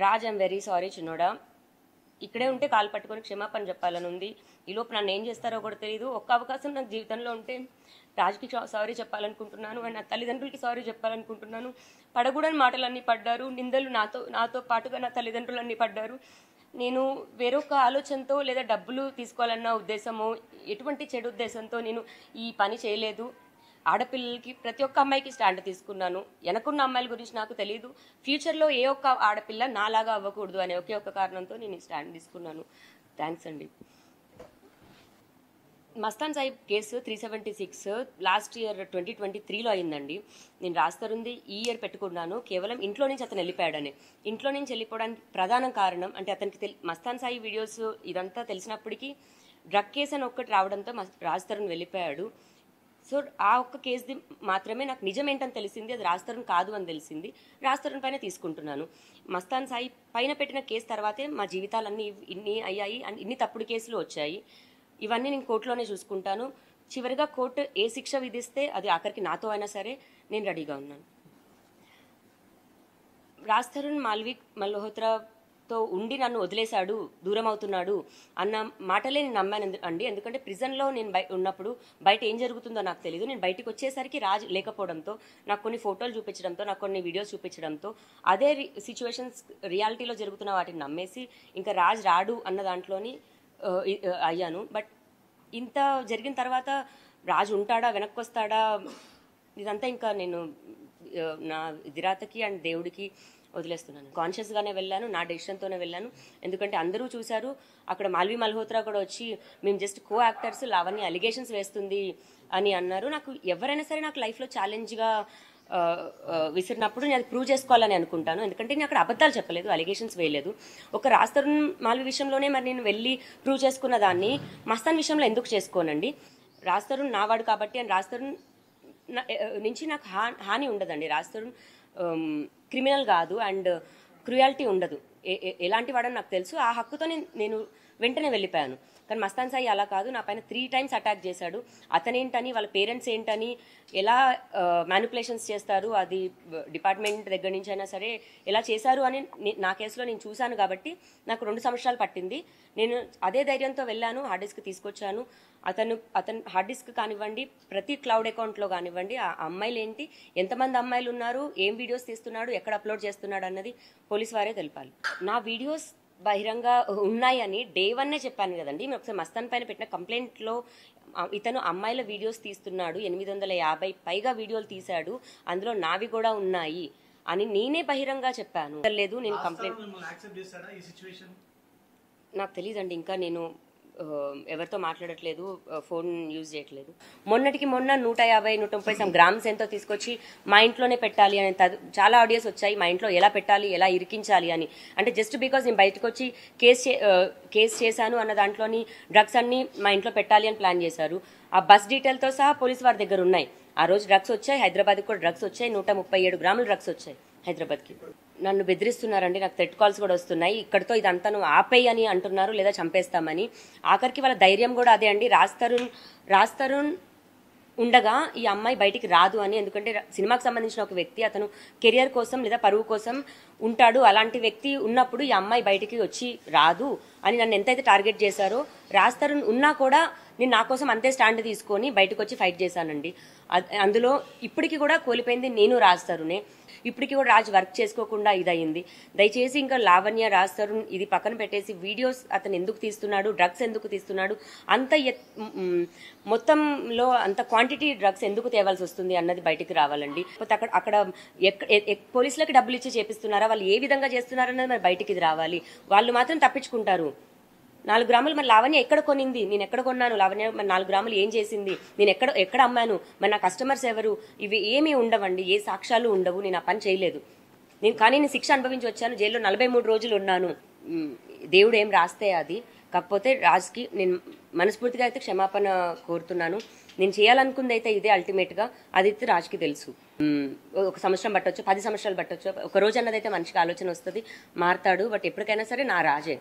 Raj I'm very sorry చిన్నోడా. ఇక్కడే ఉంటే కాలు పట్టుకొని క్షమాపణ చెప్పాలని ఉంది. ఈలోపు నన్ను ఏం చేస్తారో కూడా తెలియదు. ఒక్క అవకాశం నాకు జీవితంలో ఉంటే రాజ్కి సారీ చెప్పాలనుకుంటున్నాను అండ్ నా తల్లిదండ్రులకి సారీ చెప్పాలనుకుంటున్నాను. పడకూడని మాటలన్నీ పడ్డారు, నిందలు నాతో పాటుగా నా తల్లిదండ్రులన్నీ పడ్డారు. నేను వేరొక ఆలోచనతో లేదా డబ్బులు తీసుకోవాలన్న ఉద్దేశమో ఎటువంటి చెడు ఉద్దేశంతో నేను ఈ పని చేయలేదు. ఆడపిల్లలకి ప్రతి ఒక్క అమ్మాయికి స్టాండ్ తీసుకున్నాను. వెనకున్న అమ్మాయిల గురించి నాకు తెలియదు. ఫ్యూచర్లో ఏ ఒక్క ఆడపిల్ల నాలాగా అవ్వకూడదు అనే ఒకే ఒక్క కారణంతో నేను స్టాండ్ తీసుకున్నాను. థ్యాంక్స్ అండి. Mastan Sahib case 376 last year 2023లో అయిందండి. నేను రాస్తరుంది ఈ ఇయర్ పెట్టుకున్నాను కేవలం ఇంట్లో నుంచి అతను వెళ్ళిపోయాడని. ఇంట్లో నుంచి వెళ్ళిపోవడానికి ప్రధాన కారణం అంటే అతనికి మస్తాన్ సాహిబ్ వీడియోస్ ఇదంతా తెలిసినప్పటికీ డ్రగ్ కేసు అని ఒక్కటి రావడంతో రాస్తరుణ్ వెళ్ళిపోయాడు. సో ఆ ఒక్క కేసుది మాత్రమే నాకు నిజం ఏంటని తెలిసింది, అది రాస్తరుణ్ కాదు అని తెలిసింది. రాస్తరుణ్ పైన తీసుకుంటున్నాను. మస్తాన్ సాయి పైన పెట్టిన కేసు తర్వాతే మా జీవితాలన్నీ ఇన్ని అయ్యాయి అండ్ ఇన్ని తప్పుడు కేసులు వచ్చాయి. ఇవన్నీ నేను కోర్టులోనే చూసుకుంటాను. చివరిగా కోర్టు ఏ శిక్ష విధిస్తే అది ఆఖరికి నాతో అయినా సరే నేను రెడీగా ఉన్నాను. రాజ్ తరుణ్ మల్హోత్రాతో ఉండి నన్ను వదిలేశాడు, దూరం అవుతున్నాడు అన్న మాటలే నేను నమ్మాను అండి. ఎందుకంటే ప్రిజన్లో నేను ఉన్నప్పుడు బయట ఏం జరుగుతుందో నాకు తెలియదు. నేను బయటకు వచ్చేసరికి రాజ్ లేకపోవడంతో, నాకు కొన్ని ఫోటోలు చూపించడంతో, నాకు కొన్ని వీడియోస్ చూపించడంతో అదే సిచ్యువేషన్స్ రియాలిటీలో జరుగుతున్న వాటిని నమ్మేసి ఇంకా రాజ్ రాడు అన్న దాంట్లోని అయ్యాను. బట్ ఇంత జరిగిన తర్వాత రాజు ఉంటాడా, వెనక్కి వస్తాడా, ఇదంతా ఇంకా నేను నా దిరాతకి అండ్ దేవుడికి వదిలేస్తున్నాను. కాన్షియస్గానే వెళ్ళాను, నా డెసిషన్తోనే వెళ్ళాను. ఎందుకంటే అందరూ చూశారు. అక్కడ మాల్వి మల్హోత్రా కూడా వచ్చి మేము just co actors, Lavanya allegations వేస్తుంది అని అన్నారు. నాకు ఎవరైనా సరే నాకు లైఫ్లో ఛాలెంజ్గా విసిరినప్పుడు నేను అది ప్రూవ్ చేసుకోవాలని అనుకుంటాను. ఎందుకంటే నేను అక్కడ అబద్ధాలు చెప్పలేదు, అలిగేషన్స్ వేయలేదు. ఒక రాజ్ తరుణ్ మాల్వి విషయంలోనే మరి నేను వెళ్ళి ప్రూవ్ చేసుకున్న దాన్ని మస్తాన్ విషయంలో ఎందుకు చేసుకోనండి? రాజ్ తరుణ్ నావాడు కాబట్టి అండ్ రాజ్ తరుణ్ నుంచి నాకు హాని ఉండదండి. రాజ్ తరుణ్ క్రిమినల్ కాదు అండ్ క్రుయాలిటీ ఉండదు. ఎలాంటి వాడని నాకు తెలుసు. ఆ హక్కుతో నేను వెంటనే వెళ్ళిపోయాను. కానీ మస్తాన్ సాయి అలా కాదు, నా పైన 3 times అటాక్ చేశాడు. అతనేంటని, వాళ్ళ పేరెంట్స్ ఏంటని, ఎలా మ్యానిపులేషన్స్ చేస్తారు, అది డిపార్ట్మెంట్ దగ్గర నుంచి అయినా సరే ఎలా చేశారు అని నా కేసులో నేను చూశాను. కాబట్టి నాకు 2 సంవత్సరాలు పట్టింది. నేను అదే ధైర్యంతో వెళ్ళాను, హార్డ్ డిస్క్ తీసుకొచ్చాను. అతను హార్డ్ డిస్క్ కానివ్వండి, ప్రతి క్లౌడ్ అకౌంట్లో కానివ్వండి, ఆ అమ్మాయిలు ఏంటి, ఎంతమంది అమ్మాయిలు ఉన్నారు, ఏం వీడియోస్ తీస్తున్నాడు, ఎక్కడ అప్లోడ్ చేస్తున్నాడు అన్నది పోలీస్ వారే తెలిపాలి. నా వీడియోస్ బహిరంగ ఉన్నాయని డే 1 చెప్పాను కదండి. మేము ఒకసారి మస్తాన్ పైన పెట్టిన కంప్లైంట్లో ఇతను అమ్మాయిల వీడియోస్ తీస్తున్నాడు, 850 పైగా వీడియోలు తీశాడు, అందులో నావి కూడా ఉన్నాయి అని నేనే బహిరంగ చెప్పాను. లేదు నేను కంప్లైంట్ నాకు తెలియదండి. ఇంకా నేను ఎవరితో మాట్లాడట్లేదు, ఫోన్ యూజ్ చేయట్లేదు. మొన్నటికి మొన్న 150-130 గ్రామ్స్ ఎంతో తీసుకొచ్చి మా ఇంట్లోనే పెట్టాలి అని చాలా ఆడియోస్ వచ్చాయి. మా ఇంట్లో ఎలా పెట్టాలి, ఎలా ఇరికించాలి అని. అంటే జస్ట్ బికాజ్ నేను బయటకు వచ్చి కేసు చేశాను అన్న దాంట్లోని డ్రగ్స్ అన్ని మా ఇంట్లో పెట్టాలి అని ప్లాన్ చేశారు. ఆ బస్ డీటెయిల్తో సహా పోలీస్ వారి దగ్గర ఉన్నాయి. ఆ రోజు డ్రగ్స్ వచ్చాయి, హైదరాబాద్కి కూడా డ్రగ్స్ వచ్చాయి, 137 గ్రాముల డ్రగ్స్ వచ్చాయి హైదరాబాద్కి. నన్ను బెదిరిస్తున్నారండి, నాకు థ్రెట్ కాల్స్ కూడా వస్తున్నాయి. ఇక్కడితో ఇదంతా నువ్వు ఆపేయి అని అంటున్నారు, లేదా చంపేస్తామని. ఆఖరికి వాళ్ళ ధైర్యం కూడా అదే అండి. రాజ్ తరుణ్ ఉండగా ఈ అమ్మాయి బయటికి రాదు అని. ఎందుకంటే సినిమాకి సంబంధించిన ఒక వ్యక్తి అతను కెరియర్ కోసం లేదా పరువు కోసం ఉంటాడు. అలాంటి వ్యక్తి ఉన్నప్పుడు ఈ అమ్మాయి బయటికి వచ్చి రాదు అని నన్ను ఎంతైతే టార్గెట్ చేశారో, రాజ్ తరుణ్ ఉన్నా కూడా నేను నా కోసం అంతే స్టాండ్ తీసుకొని బయటకు వచ్చి ఫైట్ చేశానండి. అందులో ఇప్పటికి కూడా కోల్పోయింది నేను, రాజ్ తరుణే. ఇప్పటికీ కూడా రాజ్ వర్క్ చేసుకోకుండా ఇదయింది. దయచేసి ఇంకా లావణ్య, రాజ్ తరుణ్ ఇది పక్కన పెట్టేసి వీడియోస్ అతను ఎందుకు తీస్తున్నాడు, డ్రగ్స్ ఎందుకు తీస్తున్నాడు, అంత మొత్తంలో అంత క్వాంటిటీ డ్రగ్స్ ఎందుకు తేవాల్సి వస్తుంది అన్నది బయటికి రావాలండి. అక్కడ పోలీసులకి డబ్బులు ఇచ్చి చేపిస్తున్నారా, వాళ్ళు ఏ విధంగా చేస్తున్నారన్నది మరి బయటికి ఇది రావాలి. వాళ్ళు మాత్రం తప్పించుకుంటారు. 4 గ్రాములు మరి లావణ్య ఎక్కడ కొనింది, నేను ఎక్కడ కొన్నాను, లావణ్య మరి 4 గ్రాములు ఏం చేసింది, నేను ఎక్కడ అమ్మాను, మరి నా కస్టమర్స్ ఎవరు, ఇవి ఏమీ ఉండవండి. ఏ సాక్ష్యాలు ఉండవు. నేను ఆ పని చేయలేదు. కానీ నేను శిక్ష అనుభవించి వచ్చాను. జైల్లో 43 రోజులు ఉన్నాను. దేవుడు ఏం రాస్తే అది. కాకపోతే రాజ్కి నేను మనస్ఫూర్తిగా అయితే క్షమాపణ కోరుతున్నాను. నేను చేయాలనుకుంది అయితే ఇదే అల్టిమేట్గా. అది అయితే రాజ్కి తెలుసు. 1 సంవత్సరం పట్టొచ్చు, 10 సంవత్సరాలు పట్టొచ్చు, ఒక రోజు అన్నదైతే మనిషికి ఆలోచన వస్తుంది, మారుతాడు. బట్ ఎప్పటికైనా సరే నా రాజే.